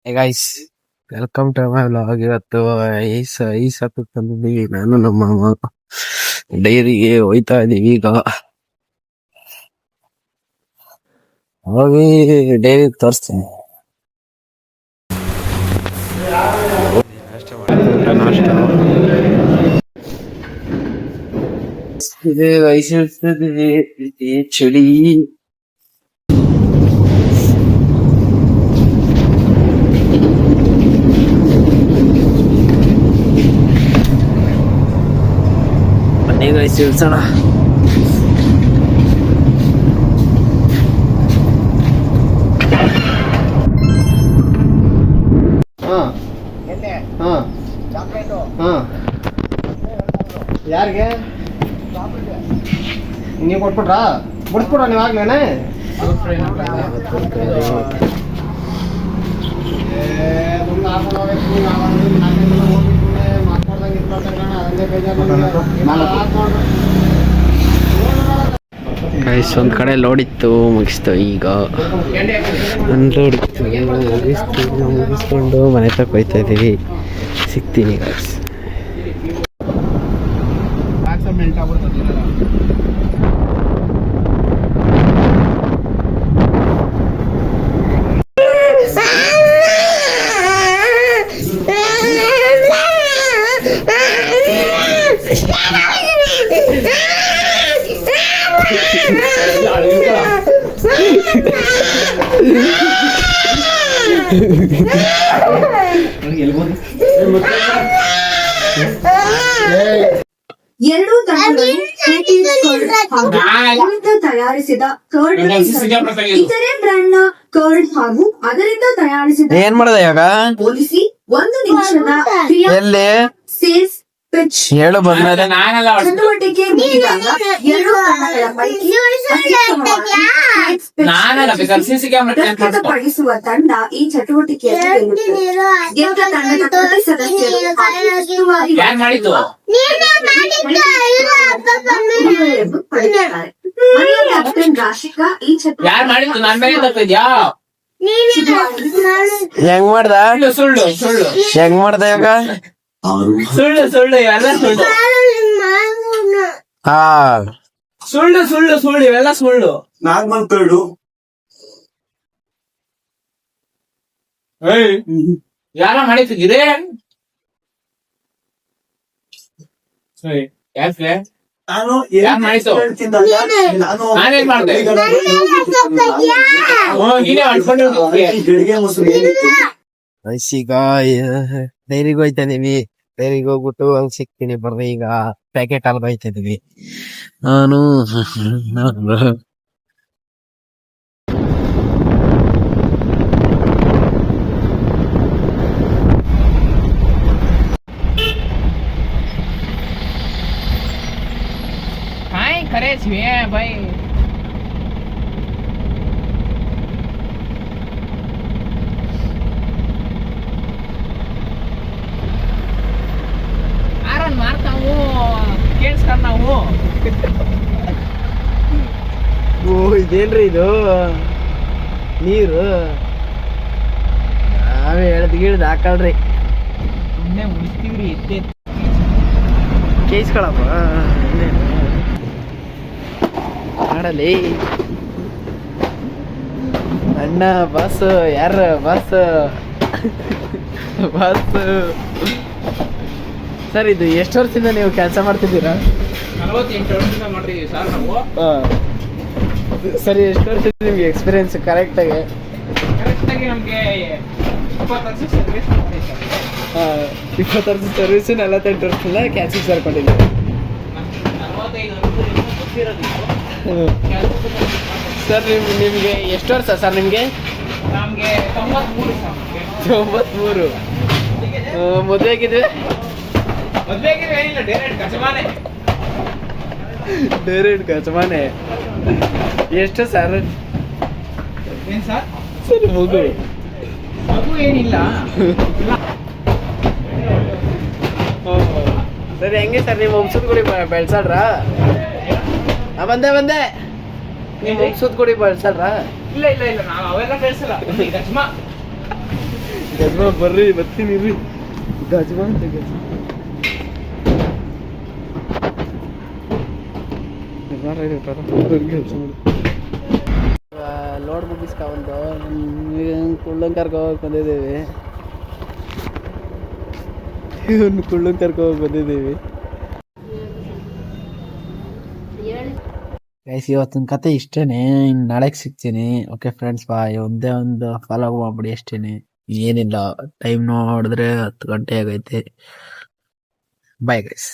Hey guys, welcome to my vlog. ಇವತ್ತು ಈ ಸತ್ತು ತಂದಿದ್ದೀವಿ. ನಾನು ನಮ್ಮ ಮಾಮ ಡೈರಿಗೆ ಹೋಯ್ತಾ ಇದೀವಿ. ಈಗ ಹೋಗಿ ಡೈರಿ ತೋರಿಸ್ತೀನಿ. ಚಳಿ ಮನೆಗೆ ಇಳಿಸೋಣ. ಯಾರಿಗೆ ನೀವು ಕೊಟ್ಬಿಟ್ರಾ? ಬಿಡಿಸ್ಬಿಡ್ರ ನೀವು ಆಗ್ಲೇನೆ. ಗೈಸ್, ಒಂದ್ ಕಡೆ ಲೋಡ್ ಇತ್ತು, ಮುಗಿಸ್ತು. ಈಗ ಅನ್ಲೋಡ್ ಇತ್ತು, ಮುಗಿಸ್ಕೊಂಡು ಮನೆ ತಕ್ಕ ಹೋಯ್ತಾ ಇದೀವಿ. ಸಿಗ್ತೀನಿ ಗೈಸ್. ಎರಡು ತಯಾರಿಸಿದ ಕರ್ಡ್, ಇತರೆ ಬ್ರ್ಯಾಂಡ್ ನ ಕರ್ಡ್ ಹಾಗೂ ಅದರಿಂದ ತಯಾರಿಸಿದ ಏನ್ ಮಾಡದ ಇವಾಗ? ಹೋಲಿಸಿ 1 ನಿಮಿಷದ ಎಲ್ಲಿ ಸೇಲ್ಸ್ ಪಿಚ್ ಹೇಳು ಬಂದ್ಮೇಲೆ ಚಟುವಟಿಕೆ ಮುಗಿದಾಗ ಎರಡು ತಂಡಗಳ ಪೈಕಿ ಖಚಿತಪಡಿಸುವ ತಂಡ ಈ ಚಟುವಟಿಕೆಯನ್ನು ಗೆದ್ದ ತಂಡದ ಪ್ರತಿ ಸದಸ್ಯರು ಪಡೆಯುತ್ತಾರೆ. ಮನೆಯ ಕ್ಯಾಪ್ಟನ್ ರಾಶಿಕಾ ಈ ಹೆಂಗ್ ಮಾಡ್ದ ಹೆಂಗ್ ಮಾಡ್ದ ಇವಾಗ? ಸುಳ್ಳು ಇವೆಲ್ಲ ಸುಳ್ಳು. ಹಾ, ಸುಳ್ಳು ಇವೆಲ್ಲ ಸುಳ್ಳು. ಯಾರ ಮಾಡಿದ್ರೆ ಯಾಕೆ ಮಾಡಿತು? ನಾನೇನ್ ಮಾಡ್ದೆ? ನೀನೇ ಈಗ ಡೈರಿಗೆ ಹೋಯ್ತಾ ಇದೀವಿ. ಡೈರಿಗೆ ಹೋಗ್ಬಿಟ್ಟು ಹಂಗ್ ಸಿಗ್ತೀನಿ ಬರ್ರಿ. ಈಗ ಪ್ಯಾಕೆಟ್ ಹಾಲು ಹೋಯ್ತಾ ಇದೀವಿ. ನಾನು खरे छिए भाई. आरन मारता हूँ, केस करना हूँ. ಓ, ಇದೇನ್ರಿ ಇದು ನೀರು? ನಾವೇ ಹೇಳ್ದು ಹಾಕಲ್ರಿ, ಸುಮ್ಮನೆ ಉಳಿಸ್ತೀವ್ರಿ. ಎತ್ತೆ ಕೇಸ್ಕೊಳಪ್ಪ ಮಾಡಲಿ. ಅಣ್ಣ ಬಸ್, ಯಾರ ಬಸ್? ಸರ್, ಇದು ಎಷ್ಟು ವರ್ಷದಿಂದ ನೀವು ಕೆಲಸ ಮಾಡ್ತಿದ್ದೀರಾ? 48 ವರ್ಷದಿಂದ ಮಾಡ್ತೀವಿ ಸರ್ ನಾವು. ಸರಿ, ಎಷ್ಟು ವರ್ಷದಿಂದ ನಿಮ್ಗೆ ಎಕ್ಸ್ಪೀರಿಯನ್ಸ್ ಕರೆಕ್ಟಾಗಿ? ನಮಗೆ 20 ವರ್ಷ ಸರ್ವಿಸ್ ಮಾಡ್ತೀವಿ ಸರ್. 20 ವರ್ಷ ಸರ್ವಿಸ್, 48 ವರ್ಷದಿಂದ ಕ್ಯಾನ್ಸಿಲ್ ಸೇರ್ಕೊಂಡಿದ್ದೀವಿ. 45 ವರ್ಷದಿಂದ ಗೊತ್ತಿರೋದು ಸರ್. ನಿಮಗೆ ಎಷ್ಟು ವರ್ಷ ಸರ್? ನಿಮಗೆ ನಮಗೆ 93 ಸರ್. 93. ಮದುವೆ ಆಗಿದ್ವಿ? ಮದುವೆಗೆ ಏನಿಲ್ಲ, ಡೈರೆಕ್ಟ್ ಕಚಮಾನೆ. ಎಷ್ಟು ಸರ್? ಏನ್ ಸರ್? ಸರಿ, ಮಗು ಏನಿಲ್ಲ. ಸರಿ, ಹೆಂಗೆ ಸರ್ ನೀವು ವಂಶದ ಗುಡಿ ಬೆಳ್ಸಲ್ರ? ಬಂದೆ ನೀವು ವಂಶದ ಗುಡಿ ಬೆಳ್ಸಲ್ರ? ಇಲ್ಲ ನಾವು ಅವೆಲ್ಲ ಬೆಳೆಸಲ್ಲ. ಗಜ್ಮ ಬರ್ರಿ ಬರ್ತೀನಿ ಇರ್ರಿ ಗಜ್ಮ ಅಂತ ಗಜ್ಮ ಲೋಡ್ ಮುಗಿಸ್ಕೊಂಡು ಕುಳ್ಳಂಗ್ ಕರ್ಕೋಗಿ ಬಂದಿದ್ದೀವಿ ಕುಳ್ಳಂಗ್ ಕರ್ಕೋಗಿ ಬಂದಿದ್ದೀವಿ ಗೈಸ್ ಇವತ್ತಿನ ಕತೆ ಇಷ್ಟೇನೆ. ಇನ್ನು ನಾಳೆಗೆ ಸಿಗ್ತೀನಿ. Okay friends bye. ಒಂದೇ ಒಂದು ಫಾಲೋ ಮಾಡ್ಬಿಡಿ ಅಷ್ಟೇನೆ, ಏನಿಲ್ಲ. ಟೈಮ್ ನೋಡಿದ್ರೆ 10 ಗಂಟೆ ಆಗೈತೆ. Bye guys.